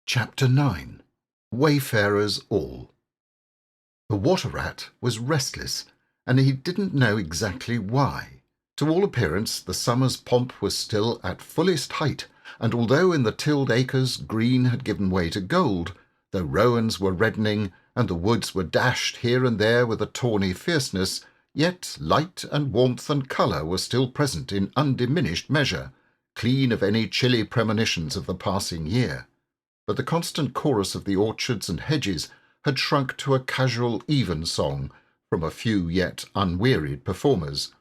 Chapter 9. Wayfarers All. The water rat was restless, and he didn't know exactly why. To all appearance, the summer's pomp was still at fullest height, and although in the tilled acres green had given way to gold, though rowans were reddening, and the woods were dashed here and there with a tawny fierceness, yet light and warmth and colour were still present in undiminished measure, clean of any chilly premonitions of the passing year. But the constant chorus of the orchards and hedges had shrunk to a casual evensong from a few yet unwearied performers.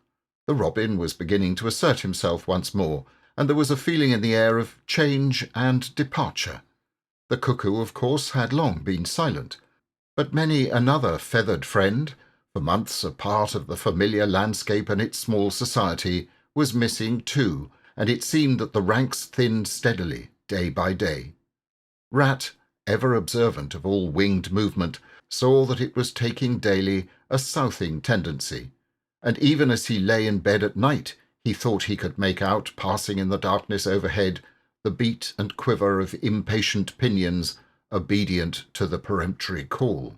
The robin was beginning to assert himself once more, and there was a feeling in the air of change and departure. The cuckoo, of course, had long been silent, but many another feathered friend, for months a part of the familiar landscape and its small society, was missing too, and it seemed that the ranks thinned steadily, day by day. Rat, ever observant of all winged movement, saw that it was taking daily a southing tendency, and even as he lay in bed at night he thought he could make out, passing in the darkness overhead, the beat and quiver of impatient pinions obedient to the peremptory call.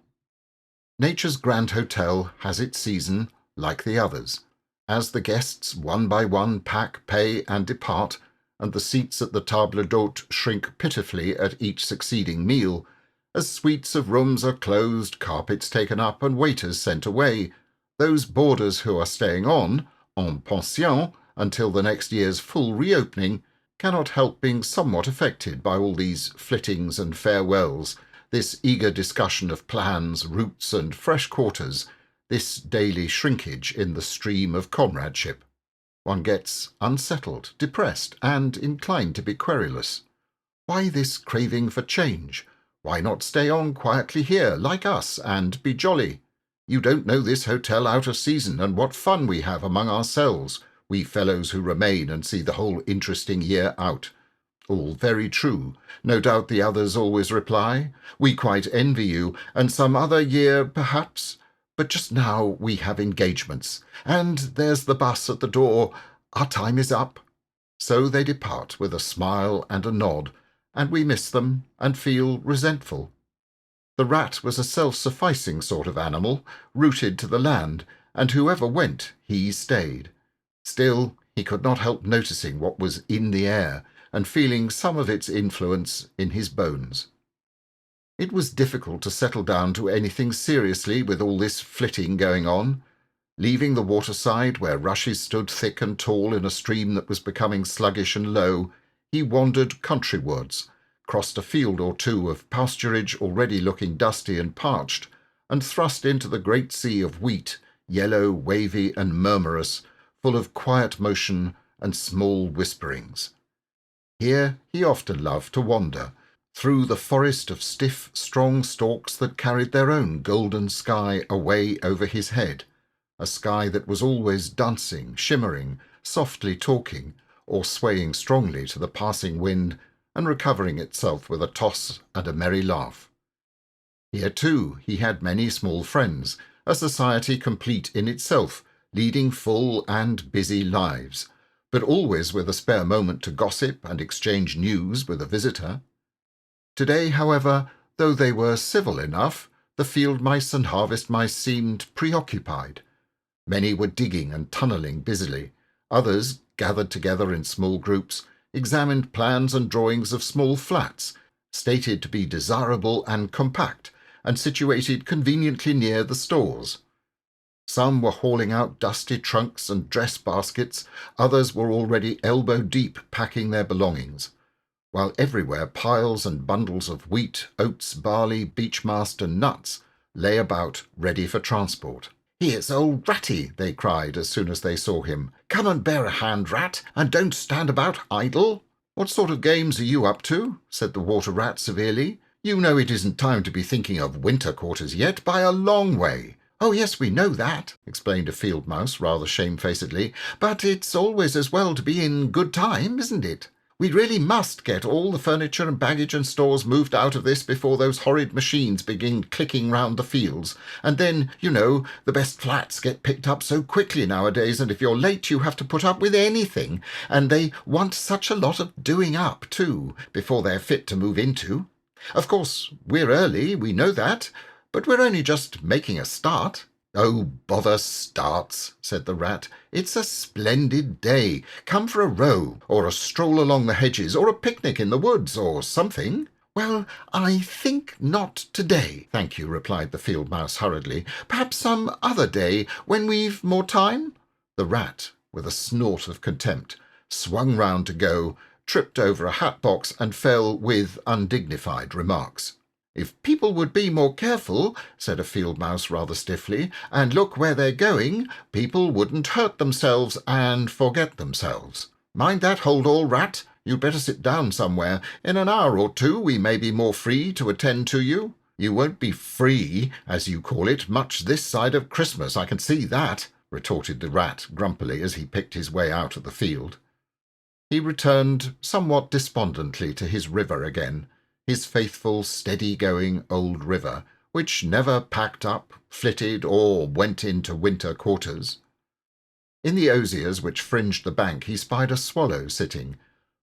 Nature's grand hotel has its season, like the others. As the guests one by one pack, pay, and depart, and the seats at the table d'hôte shrink pitifully at each succeeding meal, as suites of rooms are closed, carpets taken up, and waiters sent away, those boarders who are staying on, en pension, until the next year's full reopening, cannot help being somewhat affected by all these flittings and farewells, this eager discussion of plans, routes, and fresh quarters, this daily shrinkage in the stream of comradeship. One gets unsettled, depressed, and inclined to be querulous. Why this craving for change? Why not stay on quietly here, like us, and be jolly? You don't know this hotel out of season, and what fun we have among ourselves, we fellows who remain and see the whole interesting year out. All very true. No doubt the others always reply. We quite envy you, and some other year, perhaps. But just now we have engagements, and there's the bus at the door. Our time is up. So they depart with a smile and a nod, and we miss them and feel resentful. The rat was a self-sufficing sort of animal, rooted to the land, and whoever went, he stayed. Still, he could not help noticing what was in the air, and feeling some of its influence in his bones. It was difficult to settle down to anything seriously with all this flitting going on. Leaving the waterside, where rushes stood thick and tall in a stream that was becoming sluggish and low, he wandered countrywards, crossed a field or two of pasturage already looking dusty and parched, and thrust into the great sea of wheat, yellow, wavy, and murmurous, full of quiet motion and small whisperings. Here he often loved to wander, through the forest of stiff, strong stalks that carried their own golden sky away over his head, a sky that was always dancing, shimmering, softly talking, or swaying strongly to the passing wind and recovering itself with a toss and a merry laugh. Here, too, he had many small friends, a society complete in itself, leading full and busy lives, but always with a spare moment to gossip and exchange news with a visitor. Today, however, though they were civil enough, the field mice and harvest mice seemed preoccupied. Many were digging and tunnelling busily. Others, gathered together in small groups, examined plans and drawings of small flats, stated to be desirable and compact, and situated conveniently near the stores. Some were hauling out dusty trunks and dress baskets, others were already elbow-deep packing their belongings, while everywhere piles and bundles of wheat, oats, barley, beechmast, and nuts lay about ready for transport. "Here's old Ratty," they cried as soon as they saw him. "Come and bear a hand, Rat, and don't stand about idle." "What sort of games are you up to?" said the water rat severely. "You know it isn't time to be thinking of winter quarters yet, by a long way." "Oh, yes, we know that," explained a field mouse rather shamefacedly, "but it's always as well to be in good time, isn't it? We really must get all the furniture and baggage and stores moved out of this before those horrid machines begin clicking round the fields. And then, you know, the best flats get picked up so quickly nowadays, and if you're late you have to put up with anything, and they want such a lot of doing up, too, before they're fit to move into." Of course, we're early, we know that, but we're only just making a start. Oh, bother starts, said the Rat. It's a splendid day. Come for a row, or a stroll along the hedges, or a picnic in the woods, or something. Well, I think not today, thank you, replied the field mouse hurriedly. Perhaps some other day, when we've more time? The Rat, with a snort of contempt, swung round to go, tripped over a hat box, and fell with undignified remarks. If people would be more careful, said a field mouse rather stiffly, and look where they're going, people wouldn't hurt themselves and forget themselves. Mind that hold-all, Rat. You'd better sit down somewhere. In an hour or two we may be more free to attend to you. You won't be free, as you call it, much this side of Christmas, I can see that, retorted the Rat grumpily as he picked his way out of the field. He returned somewhat despondently to his river again, his faithful, steady-going old river, which never packed up, flitted, or went into winter quarters. In the osiers which fringed the bank he spied a swallow sitting.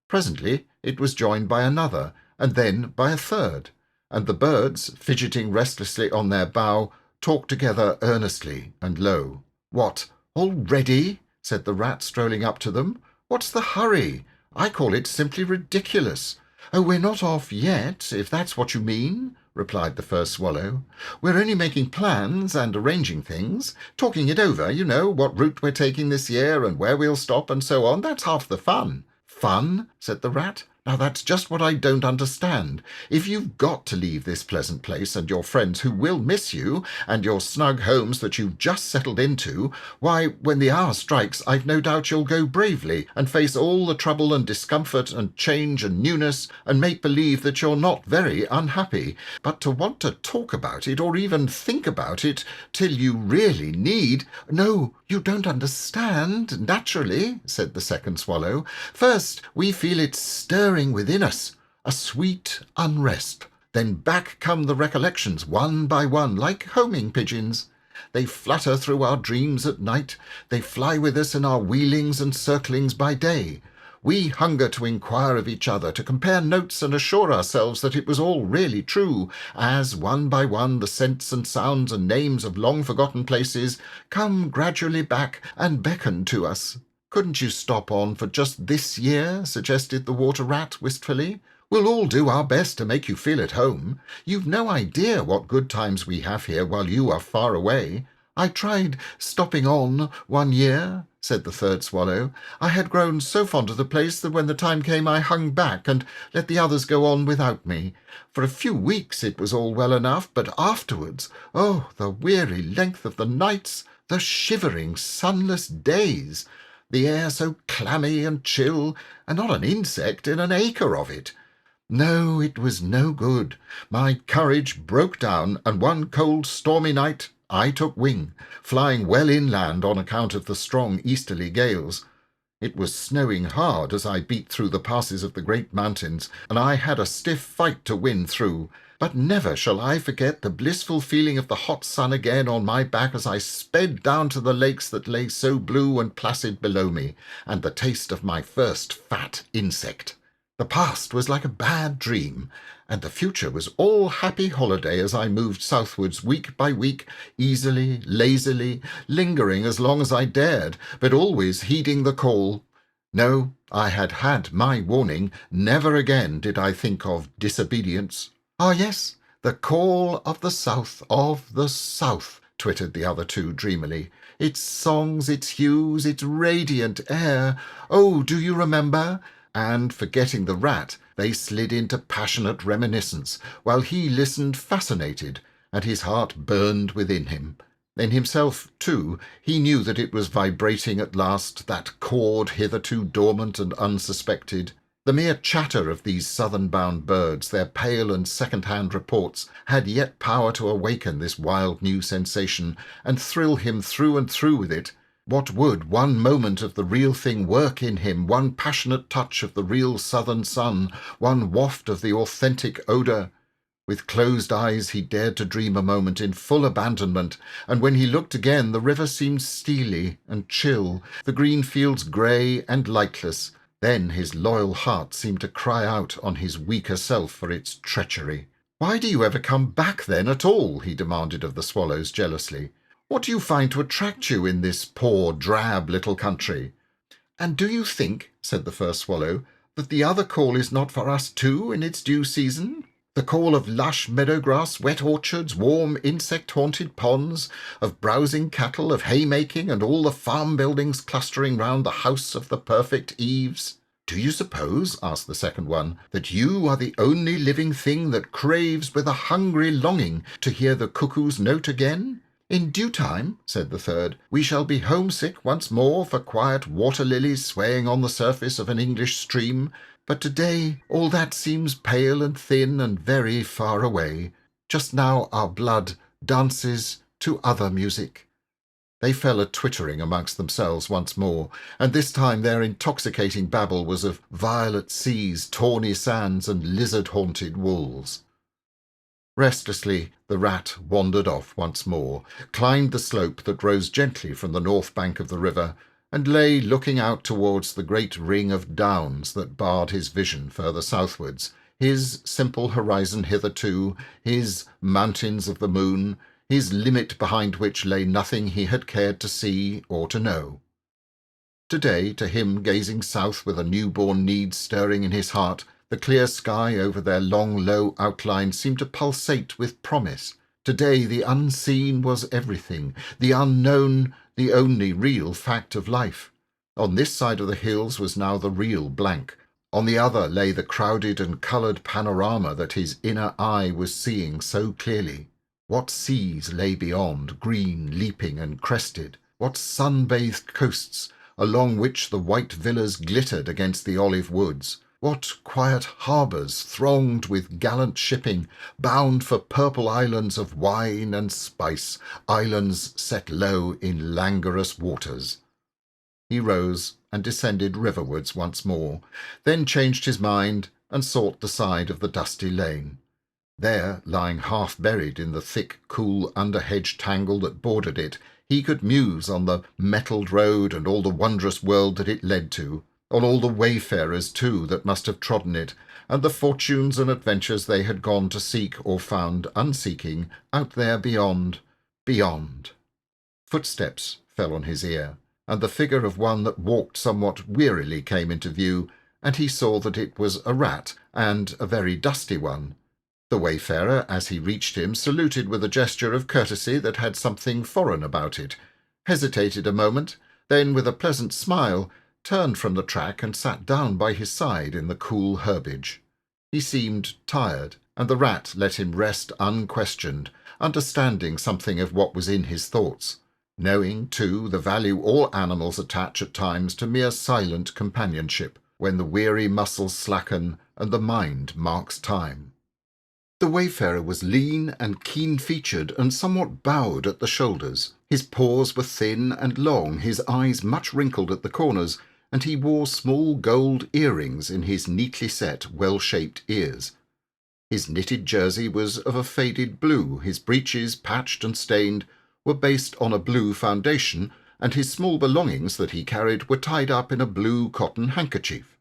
Presently it was joined by another, and then by a third, and the birds, fidgeting restlessly on their bough, talked together earnestly and low. "What, already?" said the Rat, strolling up to them. "What's the hurry? I call it simply ridiculous." "Oh, we're not off yet, if that's what you mean," replied the first swallow. "We're only making plans and arranging things, talking it over, you know, what route we're taking this year and where we'll stop and so on. That's half the fun." "Fun?" said the Rat. "Now that's just what I don't understand. If you've got to leave this pleasant place and your friends who will miss you, and your snug homes that you've just settled into, why, when the hour strikes, I've no doubt you'll go bravely and face all the trouble and discomfort and change and newness and make believe that you're not very unhappy. But to want to talk about it or even think about it till you really need—" "No, you don't understand, naturally," said the second swallow. "First, we feel it stirring within us, a sweet unrest. Then back come the recollections, one by one, like homing pigeons. They flutter through our dreams at night. They fly with us in our wheelings and circlings by day. We hunger to inquire of each other, to compare notes and assure ourselves that it was all really true, as one by one the scents and sounds and names of long-forgotten places come gradually back and beckon to us." "Couldn't you stop on for just this year?" suggested the Water Rat wistfully. "We'll all do our best to make you feel at home. You've no idea what good times we have here while you are far away." "I tried stopping on one year," said the third swallow. "I had grown so fond of the place that when the time came I hung back and let the others go on without me. For a few weeks it was all well enough, but afterwards, oh, the weary length of the nights, the shivering, sunless days, the air so clammy and chill, and not an insect in an acre of it. No, it was no good. My courage broke down, and one cold stormy night I took wing, flying well inland on account of the strong easterly gales. It was snowing hard as I beat through the passes of the great mountains, and I had a stiff fight to win through. But never shall I forget the blissful feeling of the hot sun again on my back as I sped down to the lakes that lay so blue and placid below me, and the taste of my first fat insect. The past was like a bad dream, and the future was all happy holiday as I moved southwards week by week, easily, lazily, lingering as long as I dared, but always heeding the call. No, I had had my warning. Never again did I think of disobedience. "Ah, yes, the call of the south, twittered the other two dreamily. "Its songs, its hues, its radiant air. Oh, do you remember?" And, forgetting the Rat, they slid into passionate reminiscence, while he listened fascinated, and his heart burned within him. In himself, too, he knew that it was vibrating at last, that chord hitherto dormant and unsuspected. The mere chatter of these southern-bound birds, their pale and second-hand reports, had yet power to awaken this wild new sensation, and thrill him through and through with it. What would one moment of the real thing work in him, one passionate touch of the real southern sun, one waft of the authentic odour? With closed eyes he dared to dream a moment in full abandonment, and when he looked again the river seemed steely and chill, the green fields grey and lightless. Then his loyal heart seemed to cry out on his weaker self for its treachery. "Why do you ever come back then at all?" he demanded of the swallows jealously. "What do you find to attract you in this poor, drab little country?" "And do you think," said the first swallow, "that the other call is not for us too in its due season? The call of lush meadow grass, wet orchards, warm insect-haunted ponds, of browsing cattle, of haymaking, and all the farm buildings clustering round the house of the perfect eaves?" "Do you suppose," asked the second one, "that you are the only living thing that craves with a hungry longing to hear the cuckoo's note again?" "In due time," said the third, "we shall be homesick once more for quiet water-lilies swaying on the surface of an English stream. But today all that seems pale and thin and very far away. Just now our blood dances to other music." They fell a-twittering amongst themselves once more, and this time their intoxicating babble was of violet seas, tawny sands, and lizard-haunted wools. Restlessly the rat wandered off once more, climbed the slope that rose gently from the north bank of the river, and lay looking out towards the great ring of downs that barred his vision further southwards, his simple horizon hitherto, his mountains of the moon, his limit behind which lay nothing he had cared to see or to know. Today, to him gazing south with a newborn need stirring in his heart, the clear sky over their long, low outline seemed to pulsate with promise. Today the unseen was everything, the unknown the only real fact of life. On this side of the hills was now the real blank. On the other lay the crowded and coloured panorama that his inner eye was seeing so clearly. What seas lay beyond, green, leaping, and crested! What sun-bathed coasts, along which the white villas glittered against the olive woods! What quiet harbours thronged with gallant shipping, bound for purple islands of wine and spice, islands set low in languorous waters! He rose and descended riverwards once more, then changed his mind and sought the side of the dusty lane. There, lying half buried in the thick, cool under-hedge tangle that bordered it, he could muse on the metalled road and all the wondrous world that it led to, on all the wayfarers, too, that must have trodden it, and the fortunes and adventures they had gone to seek or found unseeking out there beyond. Footsteps fell on his ear, and the figure of one that walked somewhat wearily came into view, and he saw that it was a rat, and a very dusty one. The wayfarer, as he reached him, saluted with a gesture of courtesy that had something foreign about it, hesitated a moment, then, with a pleasant smile, turned from the track and sat down by his side in the cool herbage. He seemed tired, and the rat let him rest unquestioned, understanding something of what was in his thoughts, knowing, too, the value all animals attach at times to mere silent companionship, when the weary muscles slacken and the mind marks time. The wayfarer was lean and keen-featured and somewhat bowed at the shoulders. His paws were thin and long, his eyes much wrinkled at the corners, and he wore small gold earrings in his neatly set, well-shaped ears. His knitted jersey was of a faded blue, his breeches, patched and stained, were based on a blue foundation, and his small belongings that he carried were tied up in a blue cotton handkerchief.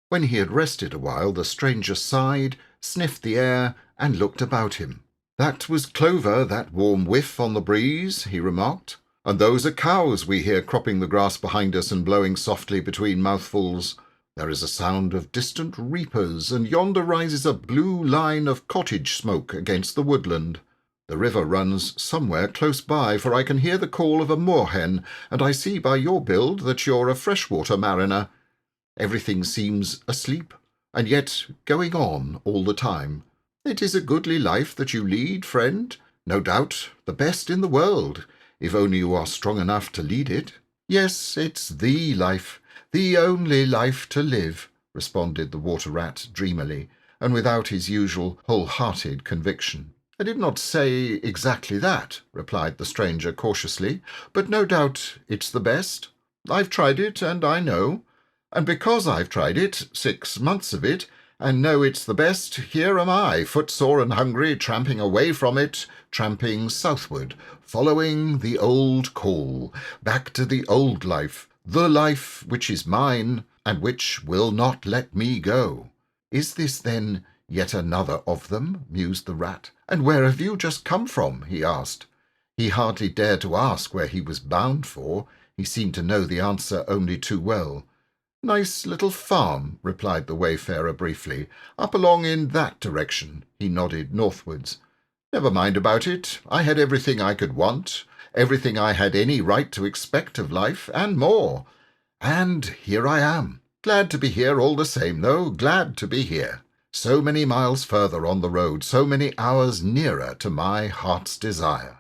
When he had rested a while, the stranger sighed, sniffed the air, and looked about him. "That was clover, that warm whiff on the breeze," he remarked. "And those are cows we hear cropping the grass behind us and blowing softly between mouthfuls. There is a sound of distant reapers, and yonder rises a blue line of cottage smoke against the woodland. The river runs somewhere close by, for I can hear the call of a moorhen, and I see by your build that you're a freshwater mariner. Everything seems asleep, and yet going on all the time. It is a goodly life that you lead, friend, no doubt the best in the world, if only you are strong enough to lead it." "Yes, it's the life, the only life to live," responded the water-rat dreamily, and without his usual whole-hearted conviction. "I did not say exactly that," replied the stranger cautiously, "but no doubt it's the best. I've tried it, and I know. And because I've tried it, 6 months of it, and know it's the best, here am I, footsore and hungry, tramping away from it, tramping southward, following the old call, back to the old life, the life which is mine, and which will not let me go. Is this, then, Yet another of them, mused the Rat. And where have you just come from? He asked. He hardly dared to ask where he was bound for. He seemed to know the answer only too well. Nice little farm, replied the wayfarer briefly. Up along in that direction. He nodded northwards. Never mind about it. I had everything I could want, everything I had any right to expect of life, and more. And here I am. Glad to be here all the same, though, glad to be here. So many miles further on the road, so many hours nearer to my heart's desire.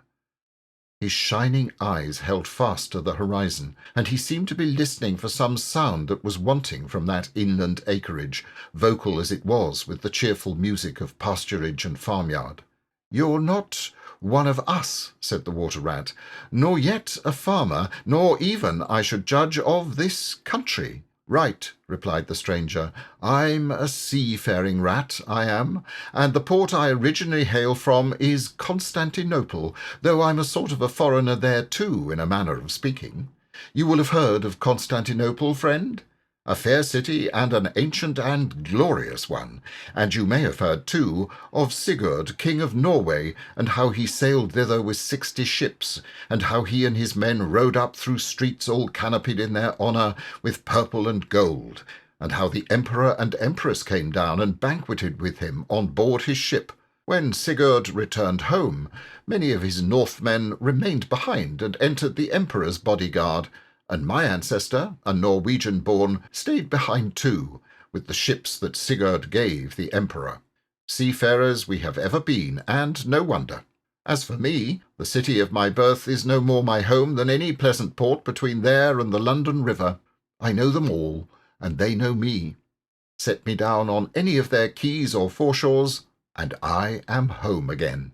His shining eyes held fast to the horizon, and he seemed to be listening for some sound that was wanting from that inland acreage, vocal as it was with the cheerful music of pasturage and farmyard. "You're not one of us," said the Water-Rat, "nor yet a farmer, nor even, I should judge, of this country." "Right," replied the stranger. "I'm a seafaring rat, I am, and the port I originally hail from is Constantinople, though I'm a sort of a foreigner there too, in a manner of speaking. You will have heard of Constantinople, friend? A fair city and an ancient and glorious one, and you may have heard, too, of Sigurd, King of Norway, and how he sailed thither with 60 ships, and how he and his men rode up through streets all canopied in their honour with purple and gold, and how the Emperor and Empress came down and banqueted with him on board his ship. When Sigurd returned home, many of his Northmen remained behind and entered the Emperor's bodyguard, and my ancestor, a Norwegian-born, stayed behind too, with the ships that Sigurd gave the Emperor. Seafarers we have ever been, and no wonder. As for me, the city of my birth is no more my home than any pleasant port between there and the London River. I know them all, and they know me. Set me down on any of their quays or foreshores, and I am home again."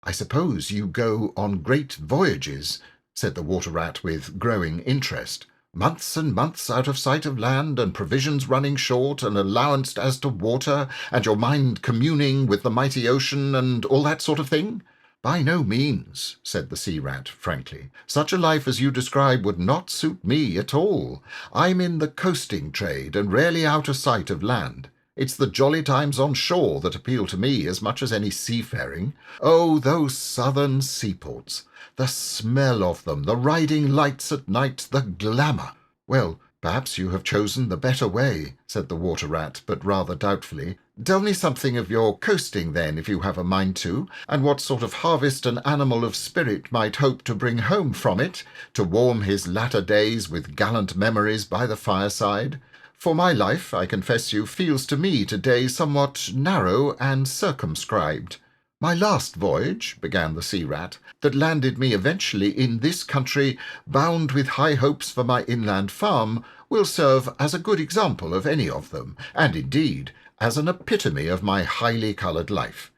"I suppose you go on great voyages," said the Water-Rat with growing interest. "Months and months out of sight of land, and provisions running short, and allowance as to water, and your mind communing with the mighty ocean, and all that sort of thing?" "By no means," said the Sea-Rat frankly. "Such a life as you describe would not suit me at all. I'm in the coasting trade, and rarely out of sight of land. It's the jolly times on shore that appeal to me as much as any seafaring. Oh, those southern seaports! The smell of them, the riding lights at night, the glamour!" "Well, perhaps you have chosen the better way," said the Water-Rat, but rather doubtfully. "Tell me something of your coasting, then, if you have a mind to, and what sort of harvest an animal of spirit might hope to bring home from it, to warm his latter days with gallant memories by the fireside. For my life, I confess you, feels to me today somewhat narrow and circumscribed. My last voyage," began the Sea-Rat, "that landed me eventually in this country, bound with high hopes for my inland farm, will serve as a good example of any of them, and indeed as an epitome of my highly coloured life.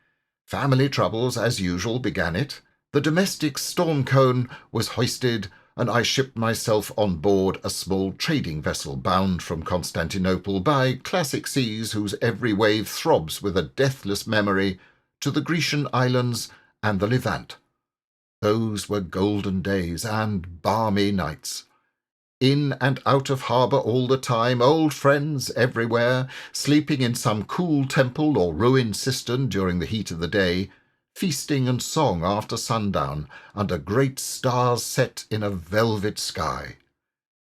Family troubles, as usual, began it. The domestic storm-cone was hoisted, and I shipped myself on board a small trading vessel bound from Constantinople by classic seas whose every wave throbs with a deathless memory, to the Grecian islands and the Levant. Those were golden days and balmy nights. In and out of harbour all the time, old friends everywhere, sleeping in some cool temple or ruined cistern during the heat of the day, feasting and song after sundown, under great stars set in a velvet sky.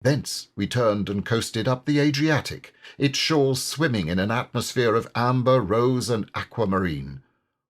Thence we turned and coasted up the Adriatic, its shores swimming in an atmosphere of amber, rose, and aquamarine.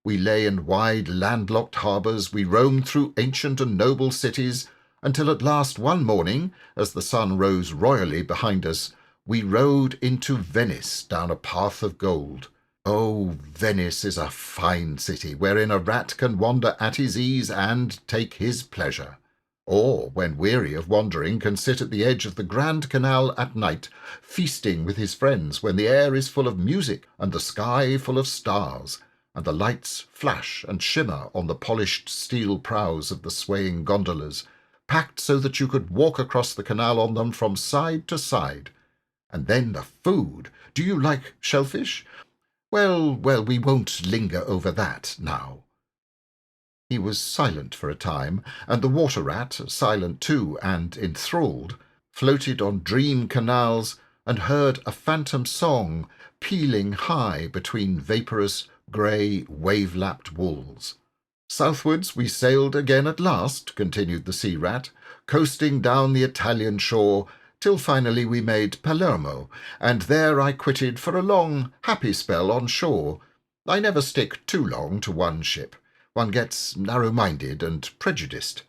We lay in wide landlocked harbours, we roamed through ancient and noble cities, until at last one morning, as the sun rose royally behind us, we rode into Venice down a path of gold. Oh, Venice is a fine city, wherein a rat can wander at his ease and take his pleasure. Or, when weary of wandering, can sit at the edge of the Grand Canal at night, feasting with his friends when the air is full of music and the sky full of stars, and the lights flash and shimmer on the polished steel prows of the swaying gondolas, packed so that you could walk across the canal on them from side to side. And then the food! Do you like shellfish? Well, we won't linger over that now." He was silent for a time, and the Water-Rat, silent too and enthralled, floated on dream canals and heard a phantom song pealing high between vaporous, grey, wave-lapped walls. "Southwards we sailed again at last," continued the sea rat, "coasting down the Italian shore, till finally we made Palermo, and there I quitted for a long, happy spell on shore. I never stick too long to one ship. One gets narrow-minded and prejudiced.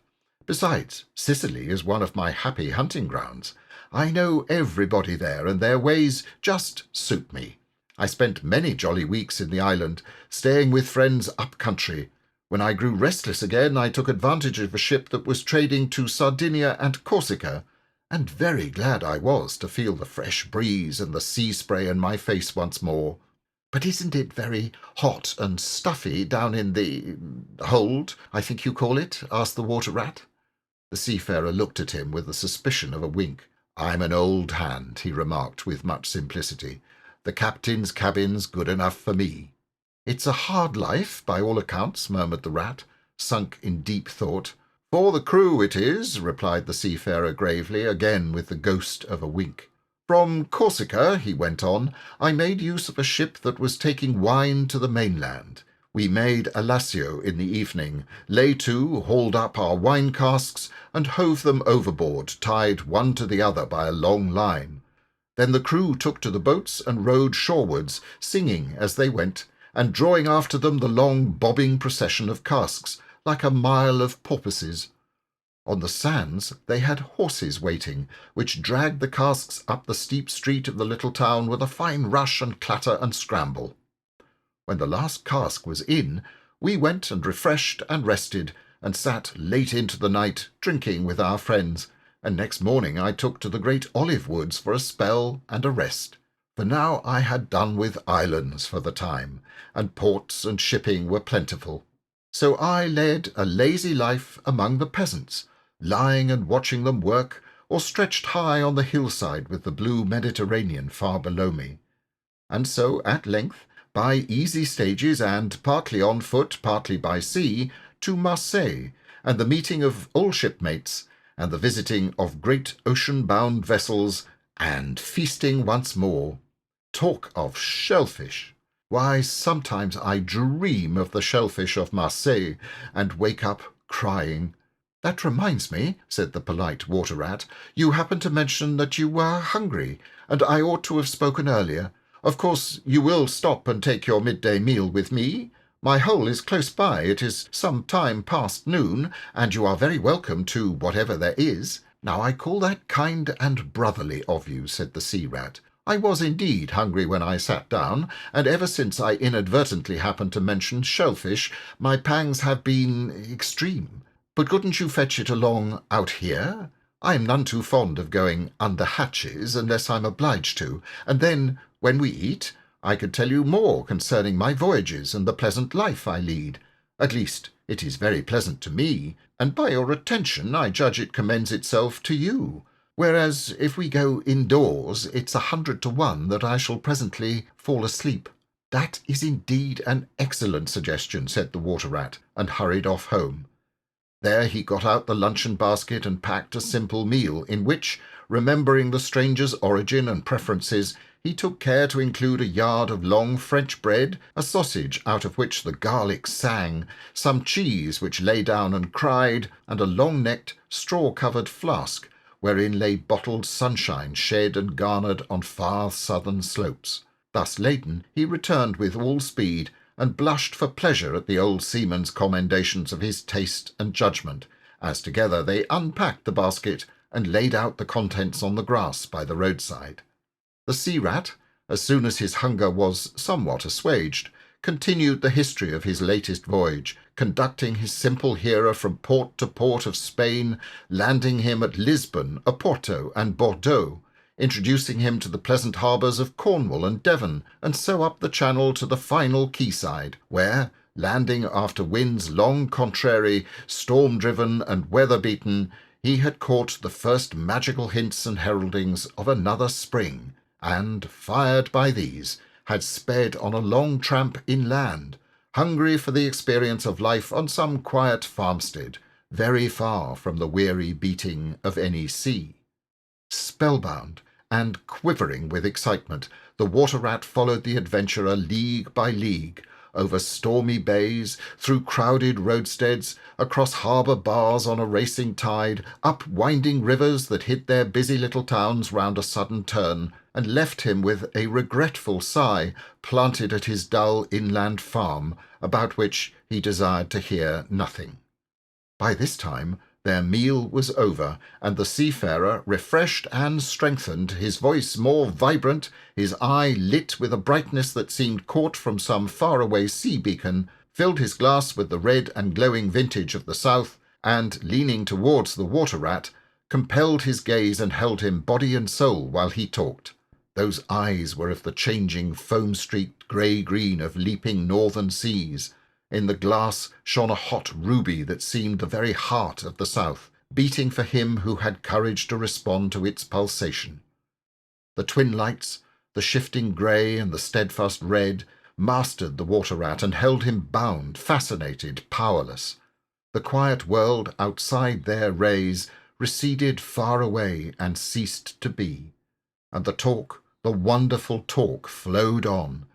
Besides, Sicily is one of my happy hunting grounds. I know everybody there, and their ways just suit me. I spent many jolly weeks in the island, staying with friends up country. When I grew restless again, I took advantage of a ship that was trading to Sardinia and Corsica, and very glad I was to feel the fresh breeze and the sea spray in my face once more. But isn't it very hot and stuffy down in the hold, I think you call it?" asked the water rat. The seafarer looked at him with the suspicion of a wink. "I'm an old hand," he remarked with much simplicity. "The captain's cabin's good enough for me." "It's a hard life, by all accounts," murmured the rat, sunk in deep thought. "For the crew it is," replied the seafarer gravely, again with the ghost of a wink. "From Corsica," he went on, "I made use of a ship that was taking wine to the mainland. We made Alassio in the evening, lay to, hauled up our wine casks, and hove them overboard, tied one to the other by a long line. Then the crew took to the boats and rowed shorewards, singing as they went, and drawing after them the long bobbing procession of casks, like a mile of porpoises. On the sands they had horses waiting, which dragged the casks up the steep street of the little town with a fine rush and clatter and scramble. When the last cask was in, we went and refreshed and rested, and sat late into the night, drinking with our friends, and next morning I took to the great olive woods for a spell and a rest. For now I had done with islands for the time, and ports and shipping were plentiful. So I led a lazy life among the peasants, lying and watching them work, or stretched high on the hillside with the blue Mediterranean far below me. And so, at length, by easy stages, and partly on foot, partly by sea, to Marseille, and the meeting of old shipmates, and the visiting of great ocean-bound vessels, and feasting once more. Talk of shellfish! Why, sometimes I dream of the shellfish of Marseille, and wake up crying. "That reminds me," said the polite water rat, "you happened to mention that you were hungry, and I ought to have spoken earlier. Of course you will stop and take your midday meal with me? My hole is close by. It is some time past noon, and you are very welcome to whatever there is." "Now I call that kind and brotherly of you," said the sea rat. "I was indeed hungry when I sat down, and ever since I inadvertently happened to mention shellfish, my pangs have been extreme. But couldn't you fetch it along out here? I am none too fond of going under hatches unless I'm obliged to, and then, when we eat, I could tell you more concerning my voyages and the pleasant life I lead. At least, it is very pleasant to me, and by your attention I judge it commends itself to you. Whereas, if we go indoors, it's 100 to 1 that I shall presently fall asleep." "That is indeed an excellent suggestion," said the water rat, and hurried off home. There he got out the luncheon basket and packed a simple meal, in which, remembering the stranger's origin and preferences, he took care to include a yard of long French bread, a sausage out of which the garlic sang, some cheese which lay down and cried, and a long-necked, straw-covered flask, wherein lay bottled sunshine shed and garnered on far southern slopes. Thus laden, he returned with all speed, and blushed for pleasure at the old seaman's commendations of his taste and judgment, as together they unpacked the basket and laid out the contents on the grass by the roadside. The sea rat, as soon as his hunger was somewhat assuaged, continued the history of his latest voyage, conducting his simple hearer from port to port of Spain, landing him at Lisbon, Oporto, and Bordeaux, introducing him to the pleasant harbours of Cornwall and Devon, and so up the channel to the final quayside, where, landing after winds long contrary, storm-driven and weather-beaten, he had caught the first magical hints and heraldings of another spring, and, fired by these, had sped on a long tramp inland, hungry for the experience of life on some quiet farmstead, very far from the weary beating of any sea. Spellbound and quivering with excitement, The water-rat followed the adventurer league by league, over stormy bays, through crowded roadsteads, across harbour bars on a racing tide, up winding rivers that hid their busy little towns round a sudden turn, and left him with a regretful sigh, planted at his dull inland farm, about which he desired to hear nothing. By this time their meal was over, and the seafarer, refreshed and strengthened, his voice more vibrant, his eye lit with a brightness that seemed caught from some far-away sea-beacon, filled his glass with the red and glowing vintage of the south, and, leaning towards the water-rat, compelled his gaze and held him body and soul while he talked. Those eyes were of the changing, foam-streaked grey-green of leaping northern seas. In the glass shone a hot ruby that seemed the very heart of the south, beating for him who had courage to respond to its pulsation. The twin lights, the shifting grey and the steadfast red, mastered the water-rat and held him bound, fascinated, powerless. The quiet world outside their rays receded far away and ceased to be, and the talk, the wonderful talk, flowed on.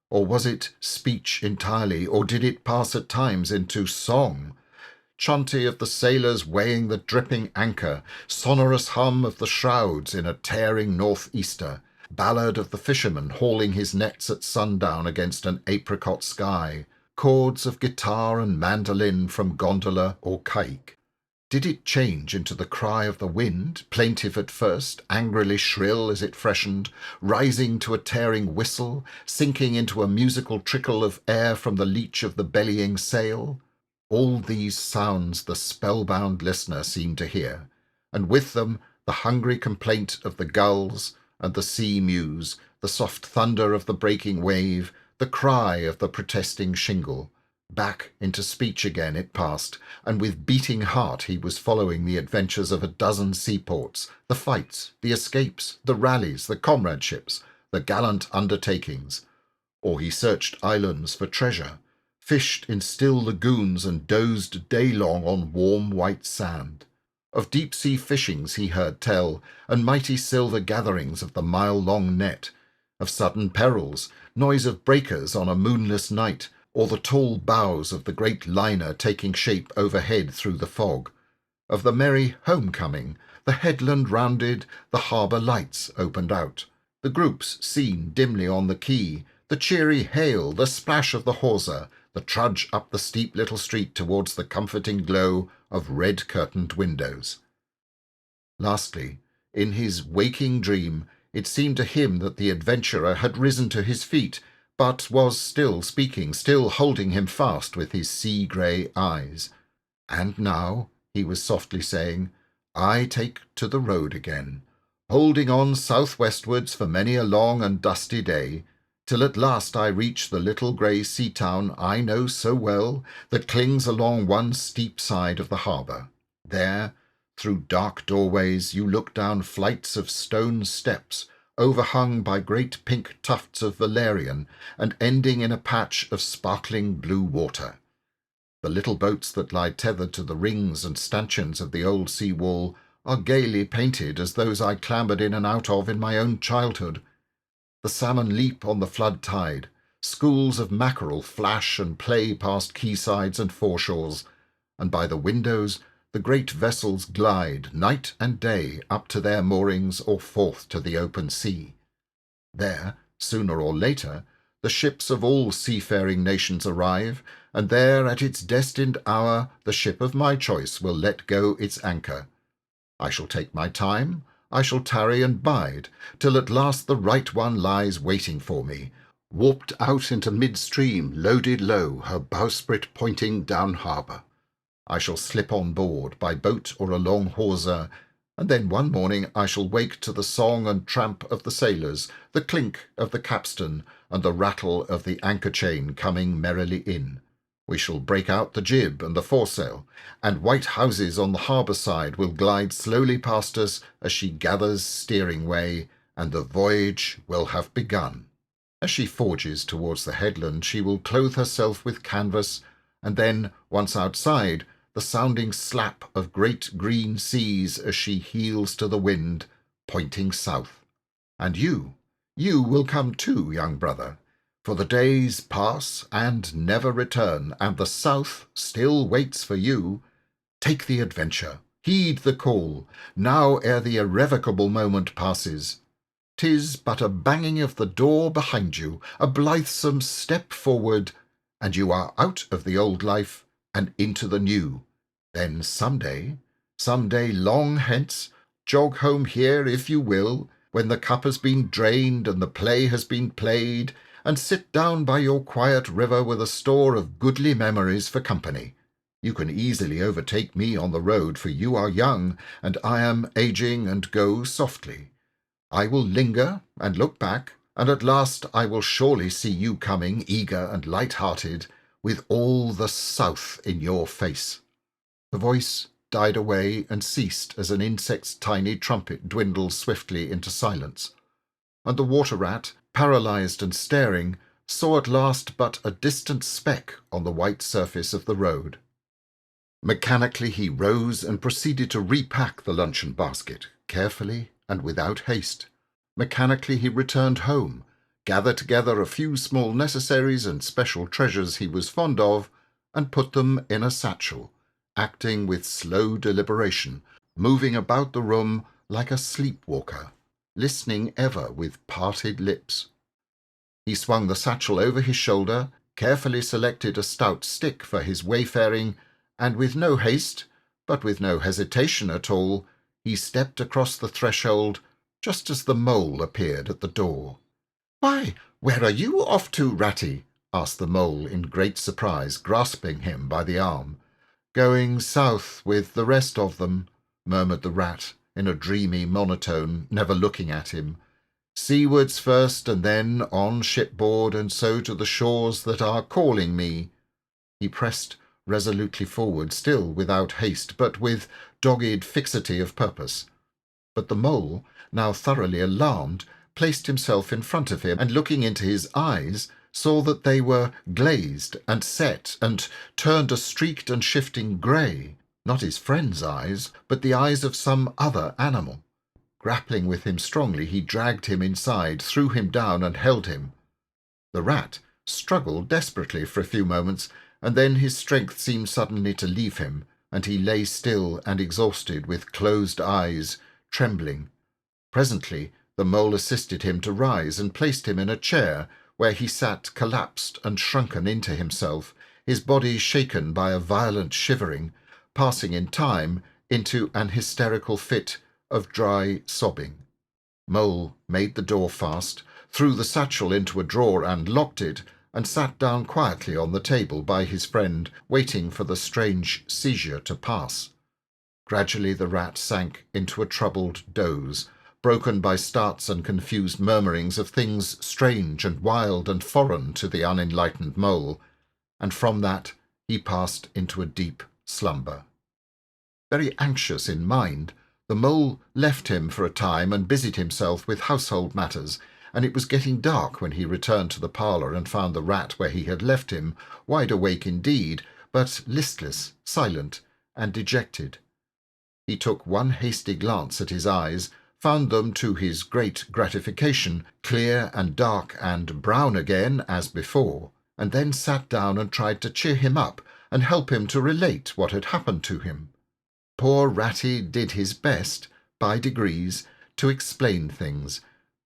Or was it speech entirely, or did it pass at times into song? Chanty of the sailors weighing the dripping anchor, sonorous hum of the shrouds in a tearing north-easter, ballad of the fisherman hauling his nets at sundown against an apricot sky, chords of guitar and mandolin from gondola or caique. Did it change into the cry of the wind, plaintive at first, angrily shrill as it freshened, rising to a tearing whistle, sinking into a musical trickle of air from the leach of the bellying sail? All these sounds the spellbound listener seemed to hear, and with them the hungry complaint of the gulls and the sea-mews, the soft thunder of the breaking wave, the cry of the protesting shingle. Back into speech again it passed, and with beating heart he was following the adventures of a dozen seaports, the fights, the escapes, the rallies, the comradeships, the gallant undertakings. Or he searched islands for treasure, fished in still lagoons and dozed day-long on warm white sand. Of deep-sea fishings he heard tell, and mighty silver gatherings of the mile-long net, of sudden perils, noise of breakers on a moonless night, or the tall bows of the great liner taking shape overhead through the fog, of the merry home-coming, the headland rounded, the harbour lights opened out, the groups seen dimly on the quay, the cheery hail, the splash of the hawser, the trudge up the steep little street towards the comforting glow of red-curtained windows. Lastly, in his waking dream, it seemed to him that the adventurer had risen to his feet, but was still speaking, still holding him fast with his sea-grey eyes. "And now," he was softly saying, "I take to the road again, holding on south-westwards for many a long and dusty day, till at last I reach the little grey sea-town I know so well, that clings along one steep side of the harbour. There, through dark doorways, you look down flights of stone steps, overhung by great pink tufts of valerian, and ending in a patch of sparkling blue water. The little boats that lie tethered to the rings and stanchions of the old sea-wall are gaily painted as those I clambered in and out of in my own childhood. The salmon leap on the flood tide, schools of mackerel flash and play past quaysides and foreshores, and by the windows the great vessels glide night and day up to their moorings or forth to the open sea. There, sooner or later, the ships of all seafaring nations arrive, and there at its destined hour the ship of my choice will let go its anchor. I shall take my time, I shall tarry and bide, till at last the right one lies waiting for me, warped out into mid-stream, loaded low, her bowsprit pointing down harbour. I shall slip on board, by boat or a long hawser, and then one morning I shall wake to the song and tramp of the sailors, the clink of the capstan, and the rattle of the anchor-chain coming merrily in. We shall break out the jib and the foresail, and white houses on the harbour side will glide slowly past us as she gathers steering way, and the voyage will have begun. As she forges towards the headland, she will clothe herself with canvas, and then, once outside, the sounding slap of great green seas as she heels to the wind, pointing south. And you You will come too, young brother, for the days pass and never return, and the south still waits for you. Take the adventure, heed the call, now ere the irrevocable moment passes. 'Tis but a banging of the door behind you, a blithesome step forward, and you are out of the old life and into the new. Then some day long hence, jog home here if you will, when the cup has been drained and the play has been played, and sit down by your quiet river with a store of goodly memories for company. You can easily overtake me on the road, for you are young, and I am aging and go softly. I will linger and look back, and at last I will surely see you coming, eager and light-hearted, with all the south in your face." The voice died away and ceased as an insect's tiny trumpet dwindles swiftly into silence, and the water-rat, paralyzed and staring, saw at last but a distant speck on the white surface of the road. Mechanically he rose and proceeded to repack the luncheon basket, carefully and without haste. Mechanically he returned home, gathered together a few small necessaries and special treasures he was fond of, and put them in a satchel, acting with slow deliberation, moving about the room like a sleepwalker, listening ever with parted lips. He swung the satchel over his shoulder, carefully selected a stout stick for his wayfaring, and with no haste, but with no hesitation at all, he stepped across the threshold just as the mole appeared at the door. "Why, where are you off to, Ratty?" asked the mole in great surprise, grasping him by the arm. "Going south with the rest of them," murmured the rat in a dreamy monotone, never looking at him. "Seawards first, and then on shipboard, and so to the shores that are calling me." He pressed resolutely forward, still without haste, but with dogged fixity of purpose. But the mole, now thoroughly alarmed, placed himself in front of him, and looking into his eyes, saw that they were glazed and set, and turned a streaked and shifting grey, not his friend's eyes, but the eyes of some other animal. Grappling with him strongly, he dragged him inside, threw him down, and held him. The rat struggled desperately for a few moments, and then his strength seemed suddenly to leave him, and he lay still and exhausted, with closed eyes, trembling. Presently the mole assisted him to rise, and placed him in a chair, where he sat collapsed and shrunken into himself, his body shaken by a violent shivering, passing in time into an hysterical fit of dry sobbing. Mole made the door fast, threw the satchel into a drawer and locked it, and sat down quietly on the table by his friend, waiting for the strange seizure to pass. Gradually the rat sank into a troubled doze, broken by starts and confused murmurings of things strange and wild and foreign to the unenlightened mole, and from that he passed into a deep slumber. Very anxious in mind, the mole left him for a time and busied himself with household matters, and it was getting dark when he returned to the parlour and found the rat where he had left him, wide awake indeed, but listless, silent, and dejected. He took one hasty glance at his eyes, found them, to his great gratification, clear and dark and brown again as before, and then sat down and tried to cheer him up and help him to relate what had happened to him. Poor Ratty did his best, by degrees, to explain things,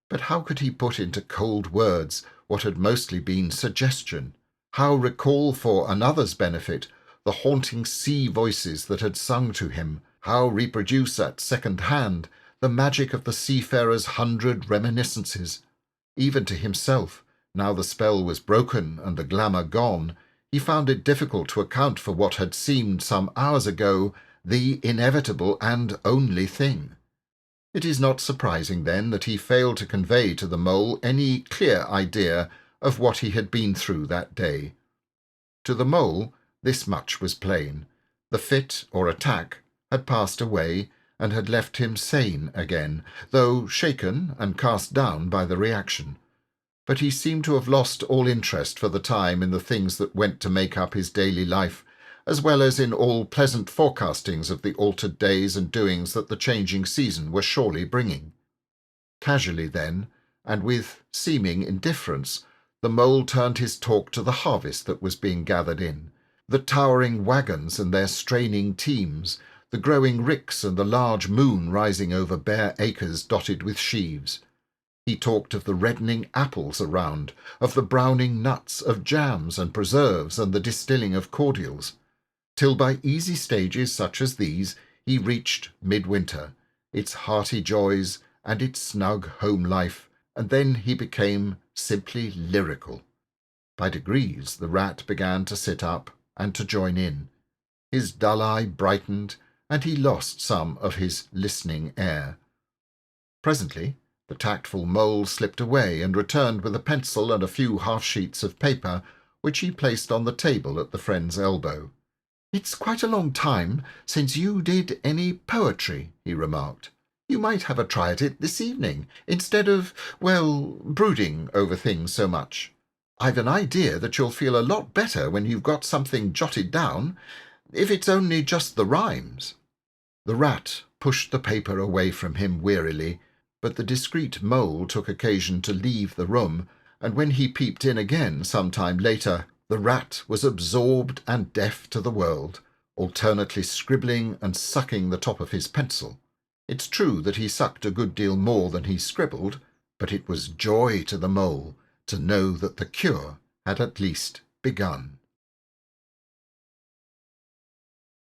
but how could he put into cold words what had mostly been suggestion? How recall for another's benefit the haunting sea voices that had sung to him? How reproduce at second hand the magic of the seafarer's 100 reminiscences? Even to himself, now the spell was broken and the glamour gone, he found it difficult to account for what had seemed some hours ago the inevitable and only thing. It is not surprising, then, that he failed to convey to the mole any clear idea of what he had been through that day. To the mole this much was plain. The fit or attack had passed away and had left him sane again, though shaken and cast down by the reaction. But he seemed to have lost all interest for the time in the things that went to make up his daily life, as well as in all pleasant forecastings of the altered days and doings that the changing season was surely bringing. Casually, then, and with seeming indifference the mole turned his talk to the harvest that was being gathered in, the towering wagons and their straining teams, the growing ricks and the large moon rising over bare acres dotted with sheaves. He talked of the reddening apples around, of the browning nuts, of jams and preserves and the distilling of cordials, till by easy stages such as these he reached midwinter, its hearty joys and its snug home life, and then he became simply lyrical. By degrees the rat began to sit up and to join in. His dull eye brightened, and he lost some of his listening air. Presently the tactful mole slipped away and returned with a pencil and a few half-sheets of paper, which he placed on the table at the friend's elbow. "It's quite a long time since you did any poetry," he remarked. "You might have a try at it this evening, instead of, brooding over things so much. I've an idea that you'll feel a lot better when you've got something jotted down, if it's only just the rhymes." The rat pushed the paper away from him wearily, but the discreet mole took occasion to leave the room, and when he peeped in again some time later, the rat was absorbed and deaf to the world, alternately scribbling and sucking the top of his pencil. It's true that he sucked a good deal more than he scribbled, but it was joy to the mole to know that the cure had at least begun.